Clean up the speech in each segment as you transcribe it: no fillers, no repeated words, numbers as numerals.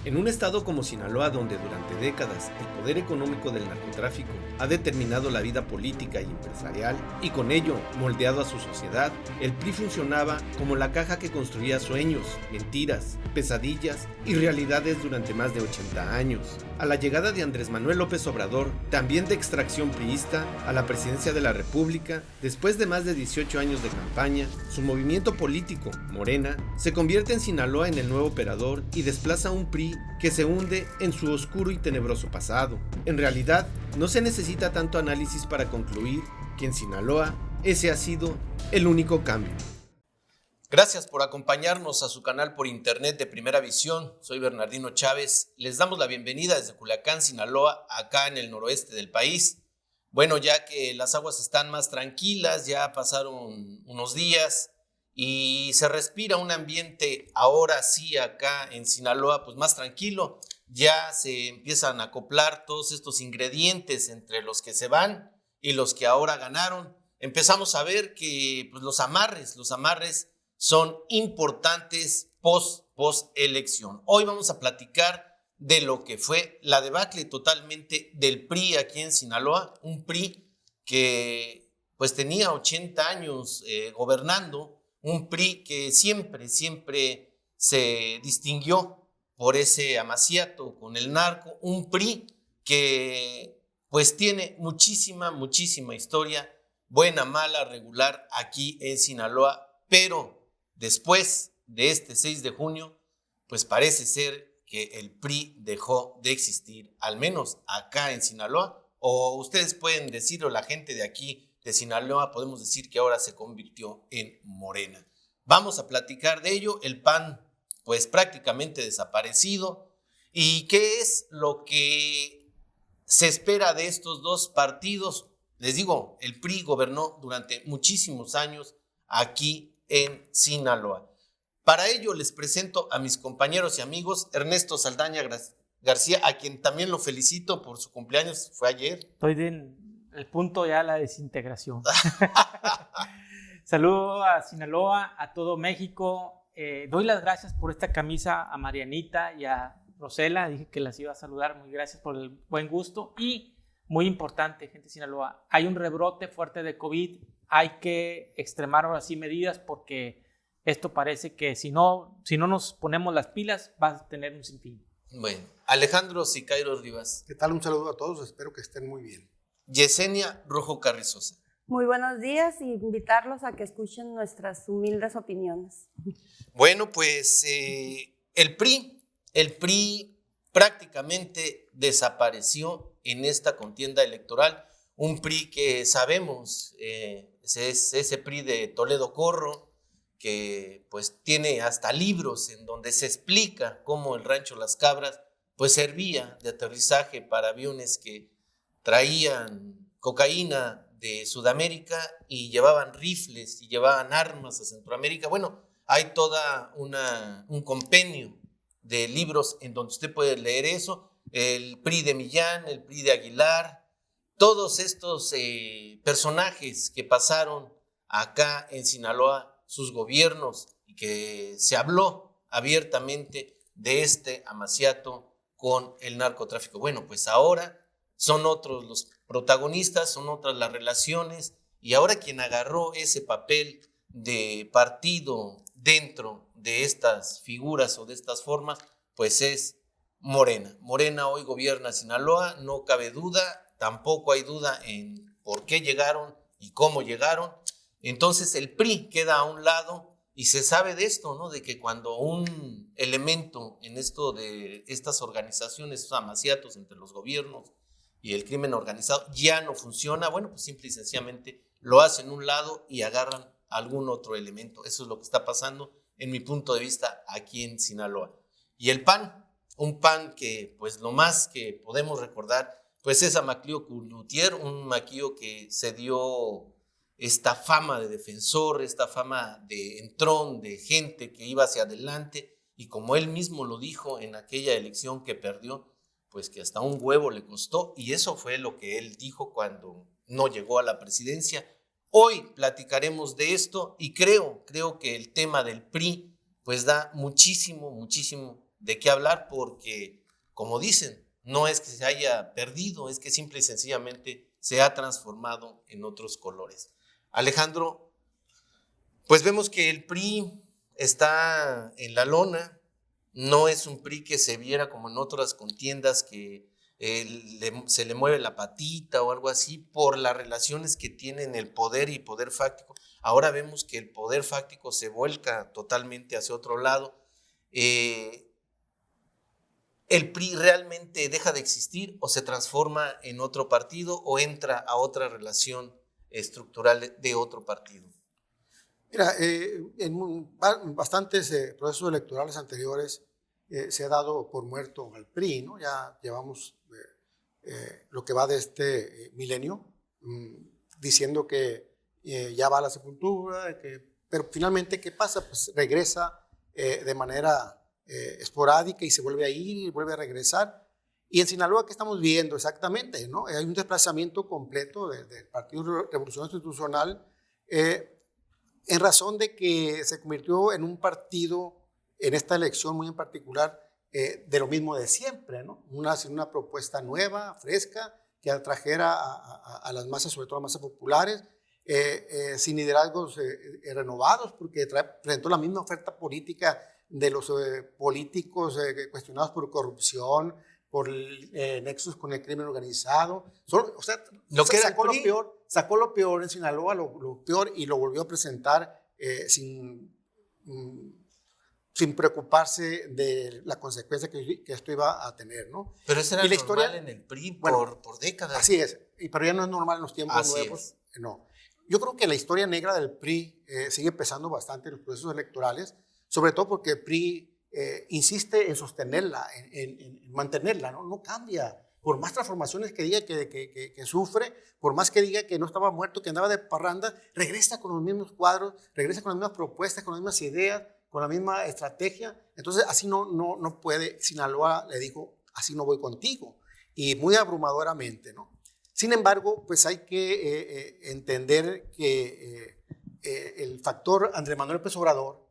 En un estado como Sinaloa, donde durante décadas el poder económico del narcotráfico ha determinado la vida política y empresarial y con ello moldeado a su sociedad, el PRI funcionaba como la caja que construía sueños, mentiras, pesadillas y realidades durante más de 80 años. A la llegada de Andrés Manuel López Obrador, también de extracción priista, a la presidencia de la República, después de más de 18 años de campaña, su movimiento político, Morena, se convierte en Sinaloa en el nuevo operador y desplaza a un PRI que se hunde en su oscuro y tenebroso pasado. En realidad, no se necesita tanto análisis para concluir que en Sinaloa ese ha sido el único cambio. Gracias por acompañarnos a su canal por internet de Primera Visión. Soy Bernardino Chávez. Les damos la bienvenida desde Culiacán, Sinaloa, acá en el noroeste del país. Bueno, ya que las aguas están más tranquilas, ya pasaron unos días y se respira un ambiente ahora sí acá en Sinaloa pues más tranquilo. Ya se empiezan a acoplar todos estos ingredientes entre los que se van y los que ahora ganaron. Empezamos a ver que pues, los amarres son importantes post elección. Hoy vamos a platicar de lo que fue la debacle totalmente del PRI aquí en Sinaloa, un PRI que pues tenía 80 años gobernando, un PRI que siempre se distinguió por ese amaciato con el narco, un PRI que pues tiene muchísima historia, buena, mala, regular aquí en Sinaloa, pero después de este 6 de junio, pues parece ser que el PRI dejó de existir, al menos acá en Sinaloa, o ustedes pueden decir, o la gente de aquí de Sinaloa, podemos decir que ahora se convirtió en Morena. Vamos a platicar de ello, el PAN pues prácticamente desaparecido, y qué es lo que se espera de estos dos partidos. Les digo, el PRI gobernó durante muchísimos años aquí en Sinaloa. Para ello les presento a mis compañeros y amigos, Ernesto Saldaña García, a quien también lo felicito por su cumpleaños, fue ayer. Estoy en el punto ya de la desintegración. Saludo a Sinaloa, a todo México. Doy las gracias por esta camisa a Marianita y a Rosela. Dije que las iba a saludar. Muy gracias por el buen gusto. Y muy importante, gente de Sinaloa, hay un rebrote fuerte de COVID. Hay que extremar ahora sí medidas porque esto parece que si no nos ponemos las pilas va a tener un sinfín. Bueno, Alejandro Sicairo Rivas. ¿Qué tal? Un saludo a todos, espero que estén muy bien. Yesenia Rojo Carrizosa. Muy buenos días y invitarlos a que escuchen nuestras humildes opiniones. Bueno, pues el PRI prácticamente desapareció en esta contienda electoral. Un PRI que sabemos es ese PRI de Toledo Corro, que pues tiene hasta libros en donde se explica cómo el Rancho Las Cabras pues servía de aterrizaje para aviones que traían cocaína de Sudamérica y llevaban rifles y llevaban armas a Centroamérica. Bueno, hay toda un compendio de libros en donde usted puede leer eso, el PRI de Millán, el PRI de Aguilar, todos estos personajes que pasaron acá en Sinaloa, sus gobiernos, y que se habló abiertamente de este amaciato con el narcotráfico. Bueno, pues ahora son otros los protagonistas, son otras las relaciones, y ahora quien agarró ese papel de partido dentro de estas figuras o de estas formas, pues es Morena. Morena hoy gobierna Sinaloa, no cabe duda, tampoco hay duda en por qué llegaron y cómo llegaron. Entonces el PRI queda a un lado y se sabe de esto, ¿no? De que cuando un elemento en esto de estas organizaciones, estos amaciatos entre los gobiernos y el crimen organizado ya no funciona, bueno, pues simple y sencillamente lo hacen a un lado y agarran algún otro elemento. Eso es lo que está pasando en mi punto de vista aquí en Sinaloa. Y el PAN, un PAN que pues lo más que podemos recordar pues es a Maclio Curlutier, un Maquillo que se dio esta fama de defensor, esta fama de entrón, de gente que iba hacia adelante, y como él mismo lo dijo en aquella elección que perdió, pues que hasta un huevo le costó, y eso fue lo que él dijo cuando no llegó a la presidencia. Hoy platicaremos de esto y creo que el tema del PRI pues da muchísimo de qué hablar porque, como dicen, no es que se haya perdido, es que simple y sencillamente se ha transformado en otros colores. Alejandro, pues vemos que el PRI está en la lona, no es un PRI que se viera como en otras contiendas que se le mueve la patita o algo así por las relaciones que tienen el poder y poder fáctico. Ahora vemos que el poder fáctico se vuelca totalmente hacia otro lado. ¿El PRI realmente deja de existir o se transforma en otro partido o entra a otra relación estructural de otro partido? Mira, en bastantes procesos electorales anteriores se ha dado por muerto al PRI, ¿no? Ya llevamos lo que va de este milenio, diciendo que ya va a la sepultura, pero finalmente, ¿qué pasa? Pues regresa de manera esporádica y se vuelve a ir y vuelve a regresar. Y en Sinaloa, ¿qué estamos viendo exactamente? ¿No? Hay un desplazamiento completo del Partido Revolucionario Institucional en razón de que se convirtió en un partido, en esta elección muy en particular, de lo mismo de siempre, ¿no? Una propuesta nueva, fresca, que atrajera a las masas, sobre todo a las masas populares, sin liderazgos renovados, porque presentó la misma oferta política de los políticos cuestionados por corrupción, por nexos con el crimen organizado. O sea, sacó lo peor en Sinaloa, lo peor, y lo volvió a presentar sin preocuparse de la consecuencia que esto iba a tener, ¿no? Pero eso era y la normal historia, en el PRI por décadas. Así es, pero ya no es normal en los tiempos así nuevos. No. Yo creo que la historia negra del PRI sigue pesando bastante en los procesos electorales, sobre todo porque el PRI insiste en sostenerla, en mantenerla, ¿no? No cambia. Por más transformaciones que diga que sufre, por más que diga que no estaba muerto, que andaba de parranda, regresa con los mismos cuadros, regresa con las mismas propuestas, con las mismas ideas, con la misma estrategia. Entonces, así no puede. Sinaloa le dijo, así no voy contigo. Y muy abrumadoramente, ¿no? Sin embargo, pues hay que entender que el factor Andrés Manuel López Obrador,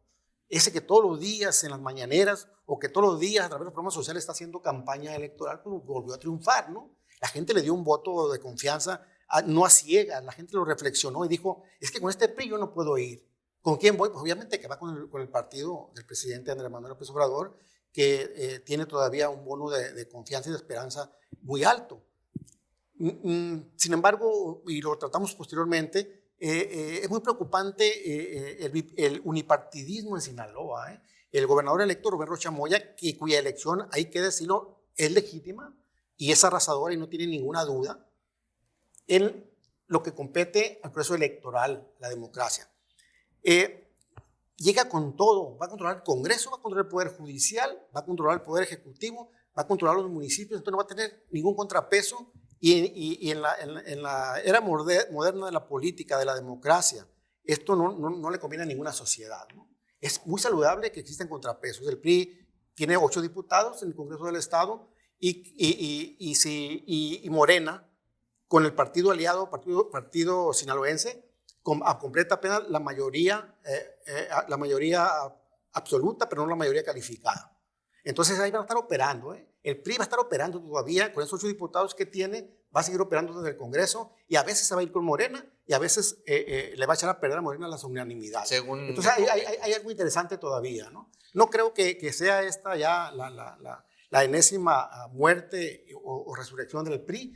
ese que todos los días en las mañaneras o que todos los días a través de los programas sociales está haciendo campaña electoral, pues volvió a triunfar, ¿no? La gente le dio un voto de confianza, no a ciegas, la gente lo reflexionó y dijo, es que con este PRI yo no puedo ir. ¿Con quién voy? Pues obviamente que va con el partido del presidente Andrés Manuel López Obrador, que tiene todavía un bono de confianza y de esperanza muy alto. Sin embargo, y lo tratamos posteriormente, es muy preocupante el unipartidismo en Sinaloa. El gobernador electo Rubén Rocha Moya, cuya elección, hay que decirlo, es legítima y es arrasadora y no tiene ninguna duda en lo que compete al proceso electoral, la democracia. Llega con todo, va a controlar el Congreso, va a controlar el Poder Judicial, va a controlar el Poder Ejecutivo, va a controlar los municipios, entonces no va a tener ningún contrapeso. Y en la era moderna de la política, de la democracia, esto no le conviene a ninguna sociedad, ¿no? Es muy saludable que existen contrapesos. El PRI tiene 8 diputados en el Congreso del Estado y Morena, con el partido aliado, partido sinaloense, completa apenas la mayoría absoluta, pero no la mayoría calificada. Entonces ahí van a estar operando, El PRI va a estar operando todavía con esos 8 diputados que tiene, va a seguir operando desde el Congreso y a veces se va a ir con Morena y a veces le va a echar a perder a Morena las unanimidades. Entonces hay algo interesante todavía, ¿no? No creo que sea esta ya la enésima muerte o resurrección del PRI.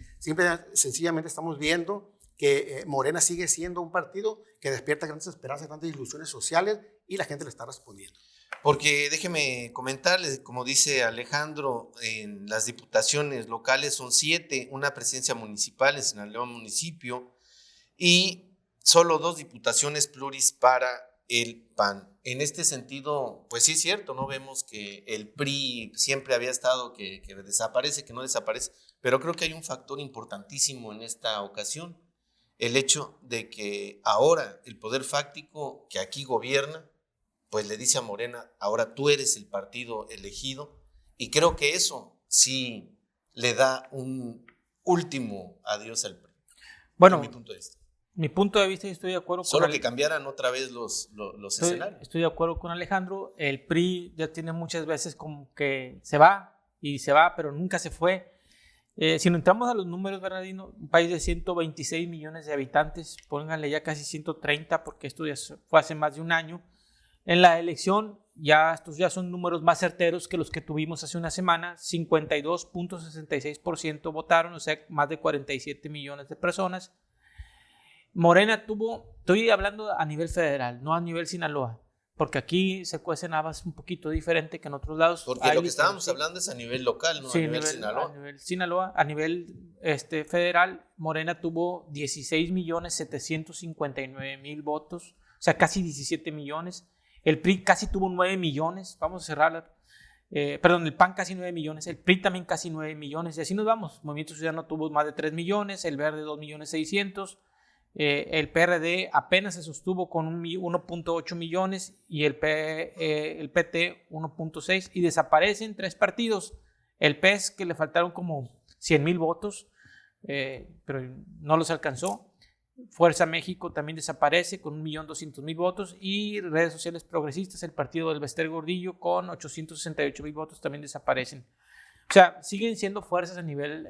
Sencillamente estamos viendo que Morena sigue siendo un partido que despierta grandes esperanzas, grandes ilusiones sociales y la gente le está respondiendo. Porque déjeme comentarles, como dice Alejandro, en las diputaciones locales son 7, una presidencia municipal en Sinaloa municipio y solo 2 diputaciones pluris para el PAN. En este sentido, pues sí es cierto, no vemos que el PRI siempre había estado que desaparece, que no desaparece, pero creo que hay un factor importantísimo en esta ocasión, el hecho de que ahora el poder fáctico que aquí gobierna, pues le dice a Morena, ahora tú eres el partido elegido, y creo que eso sí le da un último adiós al PRI. Bueno, mi punto de vista. Mi punto de vista, y estoy de acuerdo Solo que cambiaran otra vez los escenarios. Estoy de acuerdo con Alejandro. El PRI ya tiene muchas veces como que se va y se va, pero nunca se fue. Si nos entramos a los números, Bernardino, un país de 126 millones de habitantes, pónganle ya casi 130, porque esto ya fue hace más de un año. En la elección, estos ya son números más certeros que los que tuvimos hace una semana. 52.66% votaron, o sea, más de 47 millones de personas. Morena estoy hablando a nivel federal, no a nivel Sinaloa, porque aquí se cuecen habas un poquito diferente que en otros lados. Porque lo que estábamos hablando es a nivel local, no sí, a nivel Sinaloa. A nivel Sinaloa, a nivel federal, Morena tuvo 16.759.000 votos, o sea, casi 17 millones. El PRI casi tuvo 9 millones, vamos a cerrar, el PAN casi 9 millones, el PRI también casi 9 millones, y así nos vamos. Movimiento Ciudadano tuvo más de 3 millones, el Verde 2.600.000. El PRD apenas se sostuvo con 1.8 millones y el PT 1.6, y desaparecen 3 partidos. El PES, que le faltaron como 100,000 votos, pero no los alcanzó. Fuerza México también desaparece con 1.200.000 votos, y Redes Sociales Progresistas, el partido del Bester Gordillo, con 868,000 votos también desaparecen. O sea, siguen siendo fuerzas a nivel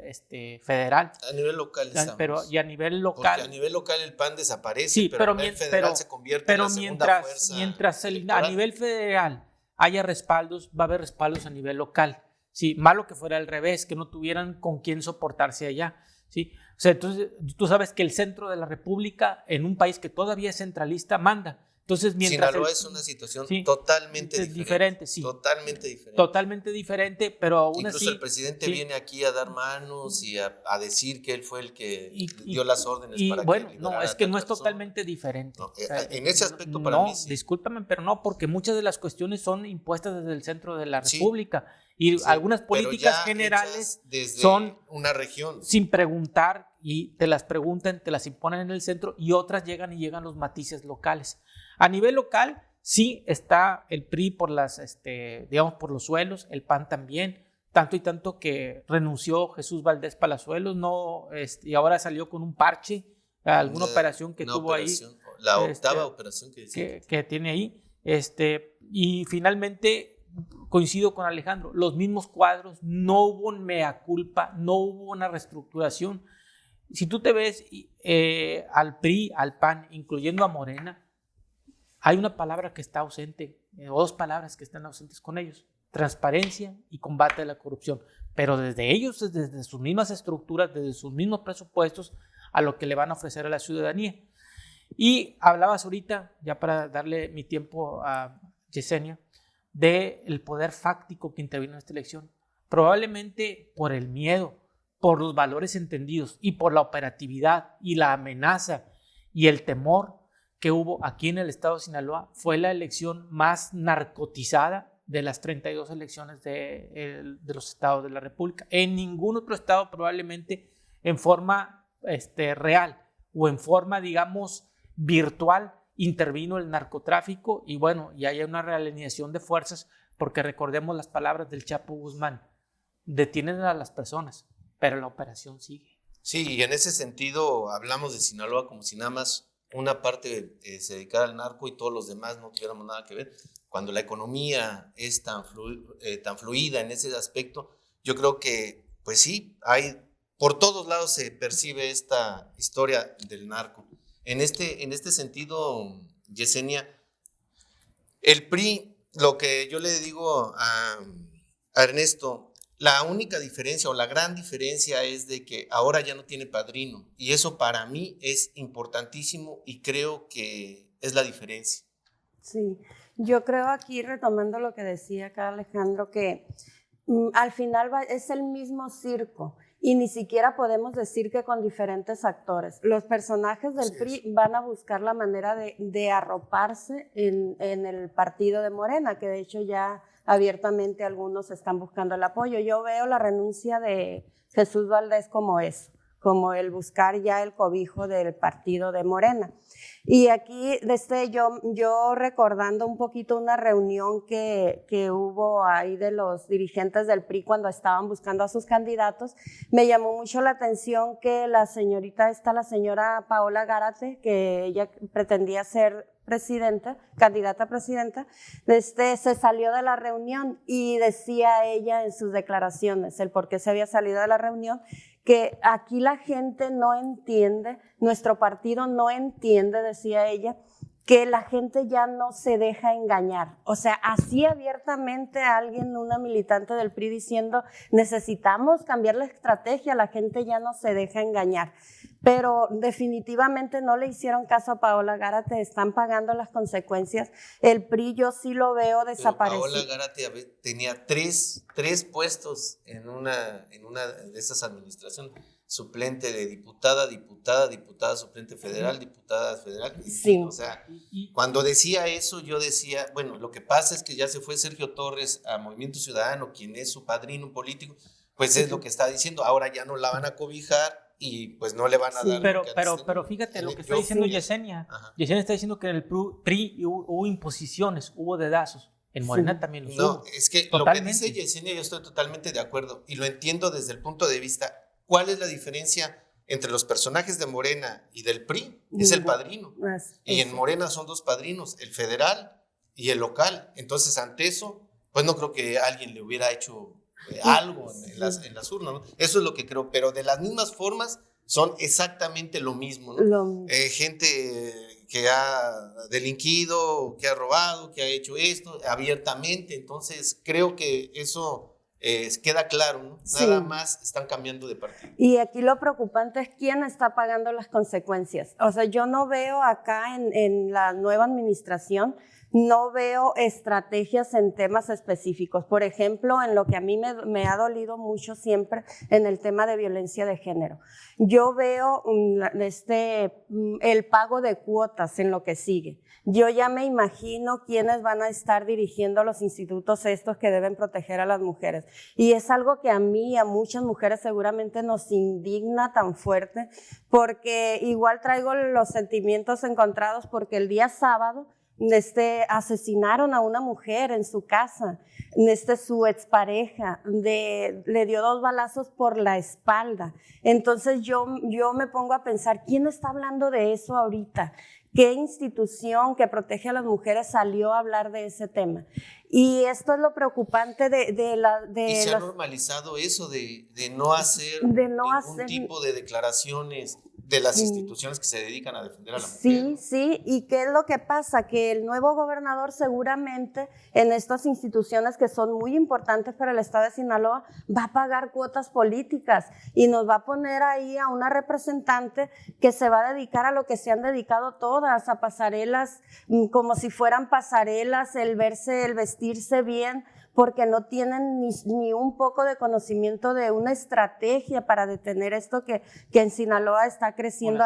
federal. A nivel local estamos. Pero y a nivel local. Porque a nivel local el PAN desaparece, sí, pero a nivel federal se convierte en la segunda fuerza. Mientras a nivel federal haya respaldos, va a haber respaldos a nivel local. Sí, malo que fuera al revés, que no tuvieran con quién soportarse allá. ¿Sí? O sea, entonces tú sabes que el centro de la República, en un país que todavía es centralista, manda. Entonces, mientras Sinaloa es una situación totalmente diferente. Sí. Totalmente diferente. Totalmente diferente, pero aún incluso así. El presidente viene aquí a dar manos y a decir que él fue el que dio las órdenes para bueno, que no, es que no es totalmente diferente. No, en ese aspecto para mí sí. Discúlpame, pero no, porque muchas de las cuestiones son impuestas desde el centro de la República. Y algunas políticas generales son una región sin preguntar, y te las preguntan, te las imponen en el centro, y otras llegan los matices locales. A nivel local, sí está el PRI por por los suelos, el PAN también, tanto y tanto que renunció Jesús Valdés Palazuelos, y ahora salió con un parche, alguna operación que tuvo ahí. La octava operación que tiene ahí. Y finalmente, coincido con Alejandro, los mismos cuadros, no hubo un mea culpa, no hubo una reestructuración. Si tú te ves al PRI, al PAN, incluyendo a Morena, hay una palabra que está ausente, o 2 palabras que están ausentes con ellos: transparencia y combate a la corrupción. Pero desde ellos, desde sus mismas estructuras, desde sus mismos presupuestos, a lo que le van a ofrecer a la ciudadanía. Y hablabas ahorita, ya para darle mi tiempo a Yesenia, del poder fáctico que intervino en esta elección. Probablemente por el miedo, por los valores entendidos y por la operatividad y la amenaza y el temor que hubo aquí en el estado de Sinaloa, fue la elección más narcotizada de las 32 elecciones de los estados de la República. En ningún otro estado, probablemente en forma real o en forma, digamos, virtual, intervino el narcotráfico. Y bueno, y hay una realineación de fuerzas, porque recordemos las palabras del Chapo Guzmán: detienen a las personas, pero la operación sigue. Sí, y en ese sentido hablamos de Sinaloa como si nada más una parte se dedicara al narco y todos los demás no tuviéramos nada que ver. Cuando la economía es tan fluida en ese aspecto, yo creo que, pues sí, por todos lados se percibe esta historia del narco. En este sentido, Yesenia, el PRI, lo que yo le digo a Ernesto, la única diferencia o la gran diferencia es de que ahora ya no tiene padrino, y eso para mí es importantísimo y creo que es la diferencia. Sí, yo creo, aquí retomando lo que decía acá Alejandro, que al final es el mismo circo, y ni siquiera podemos decir que con diferentes actores. Los personajes del PRI van a buscar la manera de arroparse en el partido de Morena, que de hecho ya abiertamente algunos están buscando el apoyo. Yo veo la renuncia de Jesús Valdés como eso, como el buscar ya el cobijo del partido de Morena. Y aquí yo recordando un poquito una reunión que hubo ahí de los dirigentes del PRI cuando estaban buscando a sus candidatos, me llamó mucho la atención que la señora Paola Gárate, que ella pretendía ser candidata a presidenta, se salió de la reunión y decía ella en sus declaraciones el por qué se había salido de la reunión, que aquí la gente no entiende, nuestro partido no entiende, decía ella, que la gente ya no se deja engañar. O sea, así abiertamente alguien, una militante del PRI diciendo, necesitamos cambiar la estrategia, la gente ya no se deja engañar. Pero definitivamente no le hicieron caso a Paola Gárate, están pagando las consecuencias. El PRI yo sí lo veo desaparecido. Paola Gárate tenía tres puestos en una de esas administraciones: suplente de diputada suplente federal, diputada federal. Sí. O sea, cuando decía eso, yo decía, bueno, lo que pasa es que ya se fue Sergio Torres a Movimiento Ciudadano, quien es su padrino político, pues es lo que está diciendo, ahora ya no la van a cobijar y pues no le van a dar. Pero fíjate lo que está diciendo Yesenia. Yesenia está diciendo que en el PRI hubo imposiciones, hubo dedazos. En Morena también los hubo. No, es que totalmente. Lo que dice Yesenia yo estoy totalmente de acuerdo y lo entiendo desde el punto de vista, ¿cuál es la diferencia entre los personajes de Morena y del PRI? Es el padrino. Y en Morena son dos padrinos, el federal y el local. Entonces, ante eso, pues no creo que alguien le hubiera hecho algo en las urnas, ¿no? Eso es lo que creo, pero de las mismas formas son exactamente lo mismo, ¿no? Gente que ha delinquido, que ha robado, que ha hecho esto abiertamente. Entonces, creo que eso queda claro, ¿no? Nada más están cambiando de partido. Y aquí lo preocupante es quién está pagando las consecuencias. O sea, yo no veo acá en la nueva administración, no veo estrategias en temas específicos. Por ejemplo, en lo que a mí me ha dolido mucho siempre en el tema de violencia de género. Yo veo el pago de cuotas en lo que sigue. Yo ya me imagino quiénes van a estar dirigiendo los institutos estos que deben proteger a las mujeres. Y es algo que a mí y a muchas mujeres seguramente nos indigna tan fuerte, porque igual traigo los sentimientos encontrados porque el día sábado asesinaron a una mujer en su casa, su expareja le dio 2 balazos por la espalda. Entonces yo me pongo a pensar, ¿quién está hablando de eso ahorita? ¿Qué institución que protege a las mujeres salió a hablar de ese tema? Y esto es lo preocupante y se ha normalizado eso de no hacer ningún tipo de declaraciones de las instituciones que se dedican a defender a la mujer. Sí, ¿y qué es lo que pasa? Que el nuevo gobernador seguramente en estas instituciones que son muy importantes para el estado de Sinaloa va a pagar cuotas políticas y nos va a poner ahí a una representante que se va a dedicar a lo que se han dedicado todas, a pasarelas, como si fueran pasarelas, el vestirse bien, porque no tienen ni un poco de conocimiento de una estrategia para detener esto que en Sinaloa está creciendo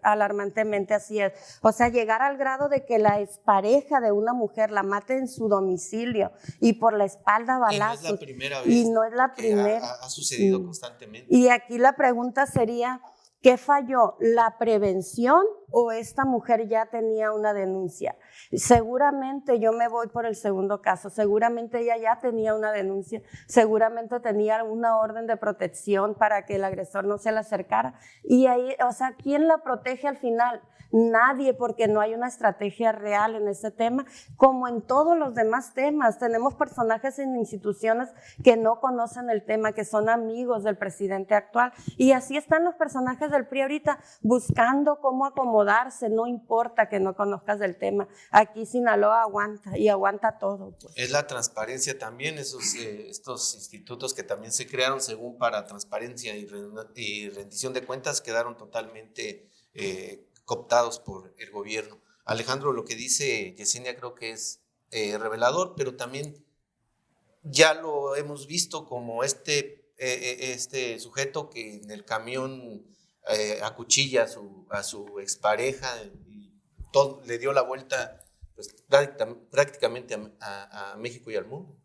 alarmantemente, así es. O sea, llegar al grado de que la expareja de una mujer la mate en su domicilio y por la espalda balazos. Y no es la primera vez. Y no es la primera. Ha sucedido constantemente. Y aquí la pregunta sería, ¿qué falló? ¿La prevención o esta mujer ya tenía una denuncia? Seguramente yo me voy por el segundo caso, seguramente ella ya tenía una denuncia, seguramente tenía una orden de protección para que el agresor no se le acercara. Y ahí, o sea, ¿quién la protege al final? Nadie, porque no hay una estrategia real en ese tema, como en todos los demás temas. Tenemos personajes en instituciones que no conocen el tema, que son amigos del presidente actual, y así están los personajes del PRI ahorita, buscando cómo acomodarse, no importa que no conozcas del tema. Aquí Sinaloa aguanta, y aguanta todo. Pues. Es la transparencia también, estos institutos que también se crearon según para transparencia y rendición de cuentas quedaron totalmente cooptados por el gobierno. Alejandro, lo que dice Yesenia creo que es revelador, pero también ya lo hemos visto como este sujeto que en el camión acuchilla a su expareja y le dio la vuelta pues, prácticamente a México y al mundo.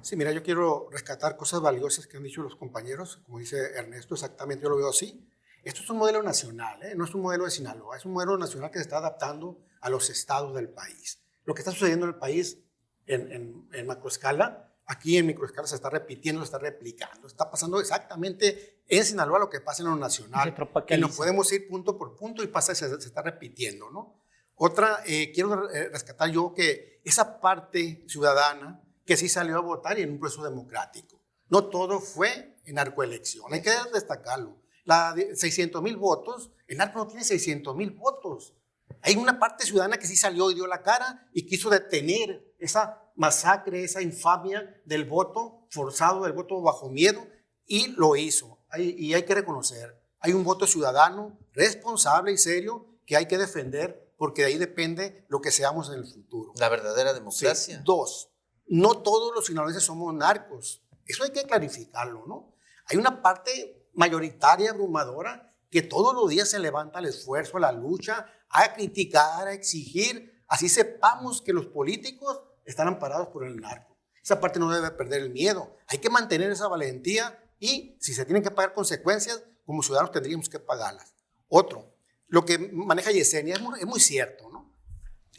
Sí, mira, yo quiero rescatar cosas valiosas que han dicho los compañeros, como dice Ernesto, exactamente, yo lo veo así. Esto es un modelo nacional, no es un modelo de Sinaloa, es un modelo nacional que se está adaptando a los estados del país. Lo que está sucediendo en el país en macroescala, aquí en microescala se está repitiendo, se está replicando. Está pasando exactamente en Sinaloa lo que pasa en lo nacional. Y nos podemos ir punto por punto y pasa, se está repitiendo, ¿no? Otra, quiero rescatar yo que esa parte ciudadana que sí salió a votar y en un proceso democrático. No todo fue en narcoelección, hay que destacarlo. 600,000 votos, el narco no tiene 600,000 votos. Hay una parte ciudadana que sí salió y dio la cara y quiso detener esa masacre, esa infamia del voto forzado, del voto bajo miedo, y lo hizo. Y hay que reconocer, hay un voto ciudadano responsable y serio que hay que defender, porque de ahí depende lo que seamos en el futuro. La verdadera democracia. Sí. 2, no todos los sinaloenses somos narcos. Eso hay que clarificarlo, ¿no? Hay una parte mayoritaria, abrumadora, que todos los días se levanta al esfuerzo, a la lucha, a criticar, a exigir. Así sepamos que los políticos están amparados por el narco. Esa parte no debe perder el miedo. Hay que mantener esa valentía y si se tienen que pagar consecuencias, como ciudadanos tendríamos que pagarlas. Otro, lo que maneja Yesenia es muy cierto, ¿no?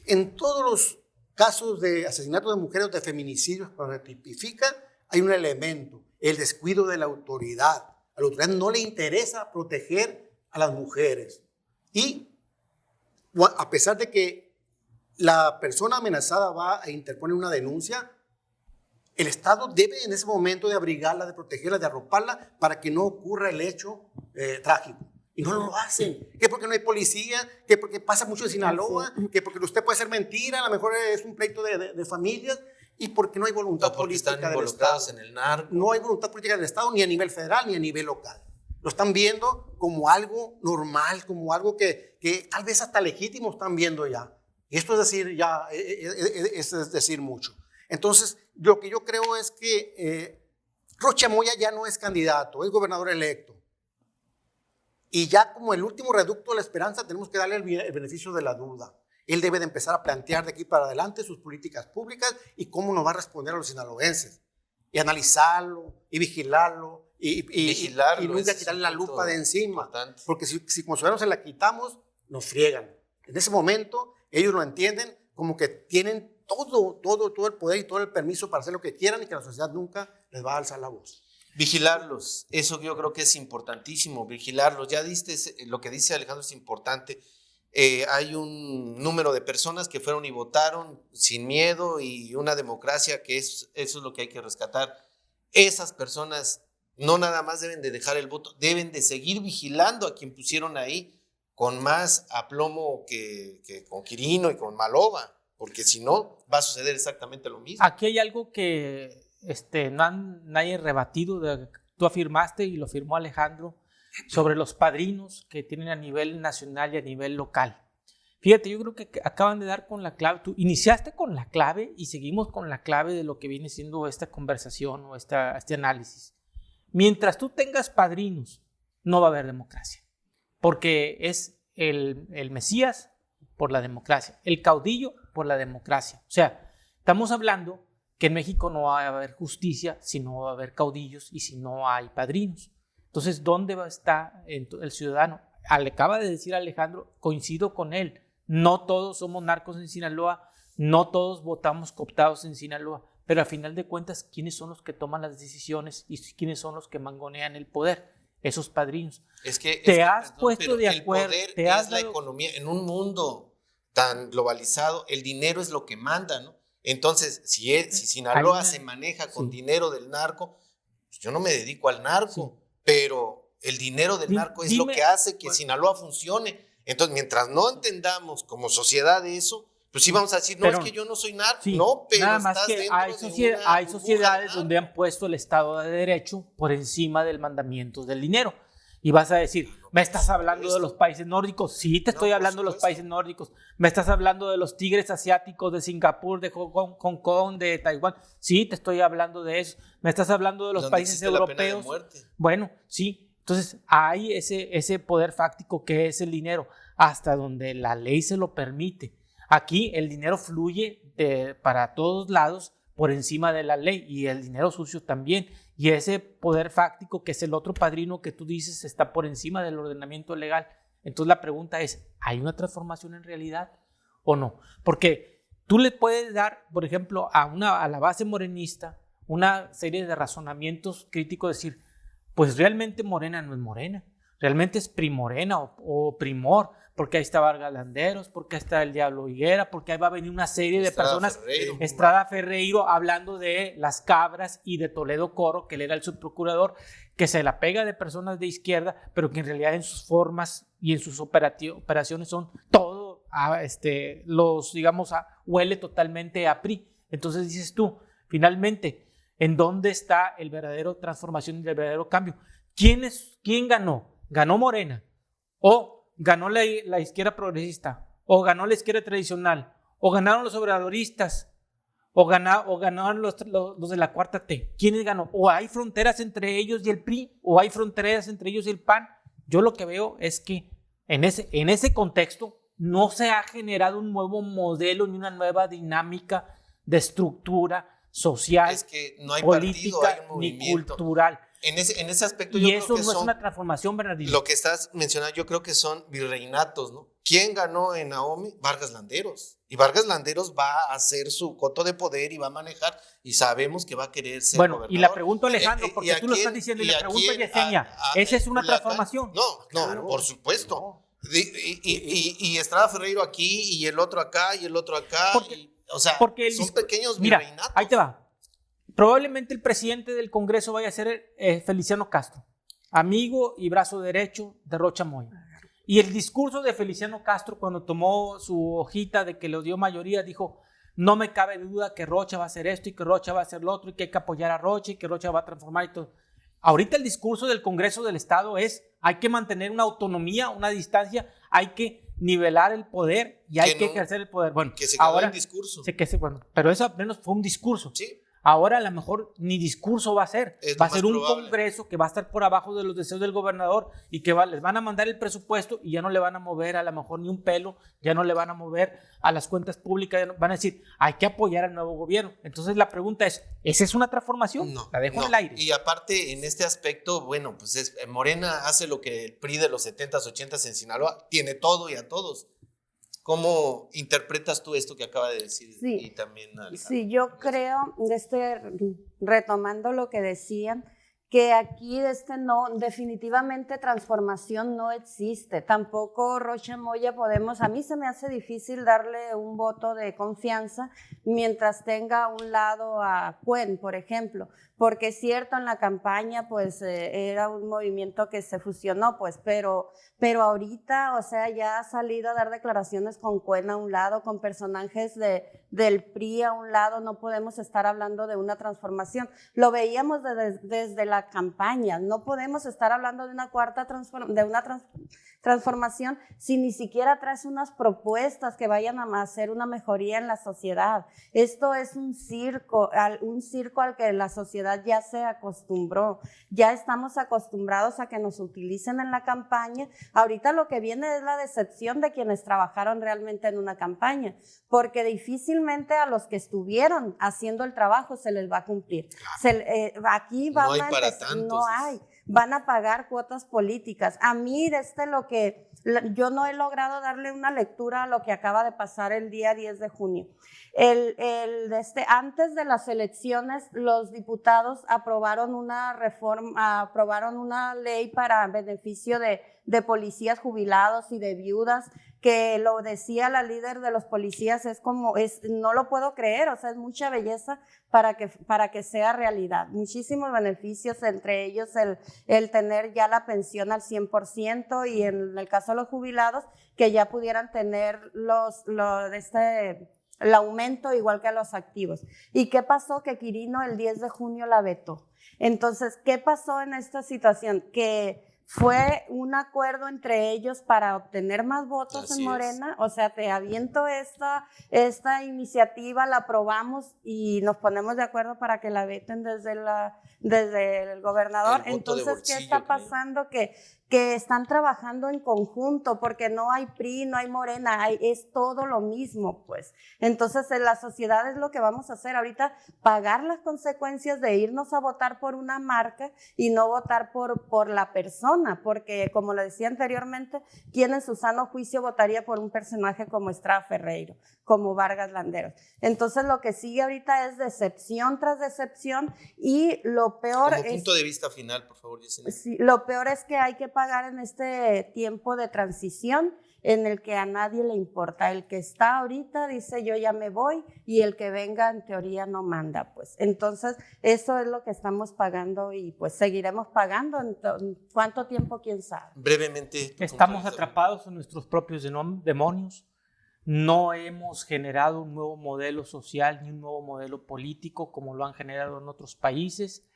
En todos los casos de asesinato de mujeres, de feminicidios, cuando se tipifica, hay un elemento, el descuido de la autoridad. A la autoridad no le interesa proteger a las mujeres. Y a pesar de que la persona amenazada va a interponer una denuncia, el Estado debe en ese momento de abrigarla, de protegerla, de arroparla para que no ocurra el hecho trágico. Y no lo hacen. Que porque no hay policía, que porque pasa mucho en Sinaloa, que porque usted puede ser mentira, a lo mejor es un pleito de familias, y porque no hay voluntad política están del Estado. en el narco. No hay voluntad política del Estado ni a nivel federal ni a nivel local. Lo están viendo como algo normal, como algo que tal vez hasta legítimo están viendo ya. Y esto es decir, ya es decir mucho. Entonces, lo que yo creo es que Rocha Moya ya no es candidato, es gobernador electo. Y ya como el último reducto de la esperanza tenemos que darle el beneficio de la duda. Él debe de empezar a plantear de aquí para adelante sus políticas públicas y cómo nos va a responder a los sinaloenses. Y analizarlo, y vigilarlo, y nunca quitarle la lupa de encima. Importante. Porque si como ciudadanos se la quitamos, nos friegan. En ese momento, ellos lo entienden como que tienen todo el poder y todo el permiso para hacer lo que quieran y que la sociedad nunca les va a alzar la voz. Vigilarlos, eso yo creo que es importantísimo, vigilarlos. Ya diste lo que dice Alejandro, es importante. Hay un número de personas que fueron y votaron sin miedo y una democracia que eso es lo que hay que rescatar. Esas personas no nada más deben de dejar el voto, deben de seguir vigilando a quien pusieron ahí con más aplomo que con Quirino y con Maloba, porque si no va a suceder exactamente lo mismo. Aquí hay algo que nadie rebatido, tú afirmaste y lo afirmó Alejandro, sobre los padrinos que tienen a nivel nacional y a nivel local. Fíjate, yo creo que acaban de dar con la clave, tú iniciaste con la clave y seguimos con la clave de lo que viene siendo esta conversación o este análisis. Mientras tú tengas padrinos, no va a haber democracia, porque es el Mesías por la democracia, el caudillo por la democracia. O sea, estamos hablando que en México no va a haber justicia si no va a haber caudillos y si no hay padrinos. Entonces, ¿dónde va a estar el ciudadano? Acaba de decir Alejandro, coincido con él, no todos somos narcos en Sinaloa, no todos votamos cooptados en Sinaloa, pero a final de cuentas, ¿quiénes son los que toman las decisiones y quiénes son los que mangonean el poder? Esos padrinos. Te has puesto de acuerdo. El poder es la economía. En un mundo tan globalizado, el dinero es lo que manda, ¿no? Entonces, si Sinaloa se maneja con dinero del narco, pues yo no me dedico al narco, pero el dinero del narco es lo que hace que Sinaloa funcione. Entonces, mientras no entendamos como sociedad eso, pues sí vamos a decir, es que yo no soy narco, no, pero nada más que hay sociedades donde han puesto el Estado de Derecho por encima del mandamiento del dinero. Y vas a decir, ¿me estás hablando de los países nórdicos? Sí, te estoy hablando de los países nórdicos. ¿Me estás hablando de los tigres asiáticos de Singapur, de Hong Kong, de Taiwán? Sí, te estoy hablando de eso. ¿Me estás hablando de los países europeos? Bueno, sí. Entonces, hay ese poder fáctico que es el dinero, hasta donde la ley se lo permite. Aquí el dinero fluye para todos lados, por encima de la ley y el dinero sucio también. Y ese poder fáctico, que es el otro padrino que tú dices, está por encima del ordenamiento legal. Entonces la pregunta es, ¿hay una transformación en realidad o no? Porque tú le puedes dar, por ejemplo, a la base morenista una serie de razonamientos críticos, decir, pues realmente Morena no es Morena, realmente es Primorena o Primor, porque ahí está Vargas Landeros, porque ahí está el Diablo Higuera, porque ahí va a venir una serie de personas, Ferreiro. Estrada Ferreiro, hablando de las cabras y de Toledo Coro, que él era el subprocurador, que se la pega de personas de izquierda, pero que en realidad en sus formas y en sus operaciones son todo, huele totalmente a PRI. Entonces dices tú, finalmente, ¿en dónde está el verdadero transformación y el verdadero cambio? ¿Quién ganó? ¿Ganó Morena? ¿O ganó la izquierda progresista? ¿O ganó la izquierda tradicional? ¿O ganaron los obradoristas? ¿O ganaron los de la cuarta T? ¿Quiénes ganó? ¿O hay fronteras entre ellos y el PRI? ¿O hay fronteras entre ellos y el PAN? Yo lo que veo es que en ese contexto no se ha generado un nuevo modelo ni una nueva dinámica de estructura social, Es que no hay política, partido, hay un ni movimiento. cultural. En ese aspecto Y yo eso creo que no es son, una transformación, Bernardino. lo que estás mencionando, yo creo que son virreinatos, ¿no? ¿Quién ganó en Ahome? Vargas Landeros. Y Vargas Landeros va a hacer su coto de poder y va a manejar, y sabemos que va a querer ser Bueno, gobernador. y le pregunto a Alejandro, ¿Y porque a tú lo quién- estás diciendo, y y le a pregunto a quién? Yesenia, ¿esa es una Culiacán? transformación? No, Claro. por supuesto. No. Y Estrada Ferreiro aquí, y el otro acá, y el otro acá. Porque Son pequeños mira, virreinatos. ahí te va. Probablemente el presidente del Congreso vaya a ser Feliciano Castro, amigo y brazo derecho de Rocha Moya. Y el discurso de Feliciano Castro, cuando tomó su hojita de que le dio mayoría, dijo, no me cabe duda que Rocha va a hacer esto y que Rocha va a hacer lo otro y que hay que apoyar a Rocha y que Rocha va a transformar y todo. Ahorita el discurso del Congreso del Estado es, hay que mantener una autonomía, una distancia, hay que nivelar el poder y hay que ejercer el poder. Bueno, Que se quedó ahora en discurso. bueno, pero eso apenas fue un discurso. Sí. Ahora a lo mejor ni discurso va a ser, Es lo va a ser más un probable. Congreso que va a estar por abajo de los deseos del gobernador y que les van a mandar el presupuesto y ya no le van a mover a lo mejor ni un pelo, ya no le van a mover a las cuentas públicas, van a decir, hay que apoyar al nuevo gobierno. Entonces la pregunta es, ¿esa es una transformación? No, La dejo no. en el aire. Y aparte, en este aspecto, bueno, pues Morena hace lo que el PRI de los 70s, 80s en Sinaloa, tiene todo y a todos. ¿Cómo interpretas tú esto que acaba de decir? Sí. Y también Sí, yo creo, retomando lo que decían, que aquí definitivamente transformación no existe. Tampoco Rocha Moya a mí se me hace difícil darle un voto de confianza mientras tenga a un lado a Cuen, por ejemplo, porque es cierto, en la campaña pues era un movimiento que se fusionó, pues, pero ahorita, o sea, ya ha salido a dar declaraciones con Cuen a un lado, con personajes del PRI a un lado. No podemos estar hablando de una transformación. Lo veíamos desde la campaña. No podemos estar hablando de una transformación si ni siquiera traes unas propuestas que vayan a hacer una mejoría en la sociedad. Esto es un circo al que la sociedad ya se acostumbró. Ya estamos acostumbrados a que nos utilicen en la campaña. Ahorita lo que viene es la decepción de quienes trabajaron realmente en una campaña, porque difícilmente a los que estuvieron haciendo el trabajo se les va a cumplir. Aquí no hay para tantos. No hay. Van a pagar cuotas políticas. A mí, yo no he logrado darle una lectura a lo que acaba de pasar el día 10 de junio. Antes de las elecciones, los diputados aprobaron una ley para beneficio de policías jubilados y de viudas, que lo decía la líder de los policías, no lo puedo creer, o sea, es mucha belleza para que sea realidad. Muchísimos beneficios, entre ellos el tener ya la pensión al 100%, y en el caso de los jubilados, que ya pudieran tener el aumento igual que a los activos. ¿Y qué pasó? Que Quirino el 10 de junio la vetó. Entonces, ¿qué pasó en esta situación? Que fue un acuerdo entre ellos para obtener más votos en Morena. O sea, te aviento esta iniciativa, la aprobamos y nos ponemos de acuerdo para que la veten desde el gobernador. Entonces, ¿qué está pasando? Que que están trabajando en conjunto, porque no hay PRI, no hay Morena, es todo lo mismo, pues. Entonces, en la sociedad es lo que vamos a hacer ahorita, pagar las consecuencias de irnos a votar por una marca y no votar por la persona, porque, como le decía anteriormente, ¿quién en su sano juicio votaría por un personaje como Estrada Ferreiro, como Vargas Landeros? Entonces, lo que sigue ahorita es decepción tras decepción, y lo peor Como punto de vista final, por favor, Yesenia. Sí, lo peor es que hay que pagar en este tiempo de transición en el que a nadie le importa. El que está ahorita dice yo ya me voy, y el que venga en teoría no manda, pues. Entonces eso es lo que estamos pagando, y pues seguiremos pagando. ¿Cuánto tiempo? ¿Quién sabe? Brevemente. Estamos atrapados en nuestros propios demonios. No hemos generado un nuevo modelo social ni un nuevo modelo político como lo han generado en otros países.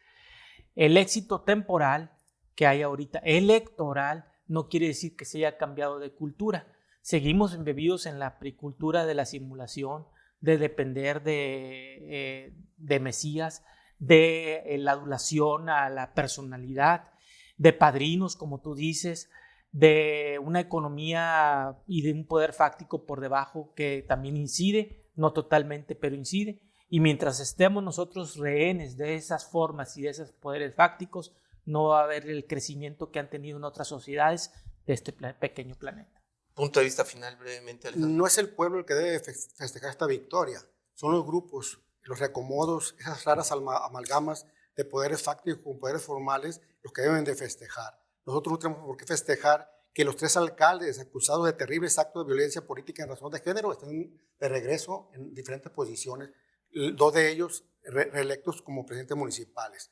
El éxito temporal que hay ahorita, electoral, no quiere decir que se haya cambiado de cultura. Seguimos embebidos en la precultura de la simulación, de depender de Mesías, de la adulación a la personalidad, de padrinos, como tú dices, de una economía y de un poder fáctico por debajo que también incide, no totalmente, pero incide. Y mientras estemos nosotros rehenes de esas formas y de esos poderes fácticos, no va a haber el crecimiento que han tenido en otras sociedades de este pequeño planeta. Punto de vista final, brevemente, Alejandro. No es el pueblo el que debe festejar esta victoria, son los grupos, los reacomodos, esas raras amalgamas de poderes fácticos con poderes formales los que deben de festejar. Nosotros no tenemos por qué festejar que los 3 alcaldes acusados de terribles actos de violencia política en razón de género estén de regreso en diferentes posiciones, 2 de ellos reelectos como presidentes municipales.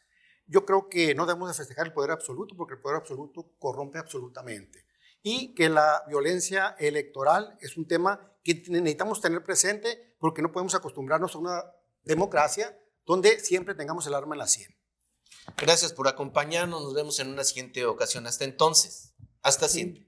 Yo creo que no debemos de festejar el poder absoluto, porque el poder absoluto corrompe absolutamente. Y que la violencia electoral es un tema que necesitamos tener presente, porque no podemos acostumbrarnos a una democracia donde siempre tengamos el arma en la sien. Gracias por acompañarnos. Nos vemos en una siguiente ocasión. Hasta entonces. Hasta siempre.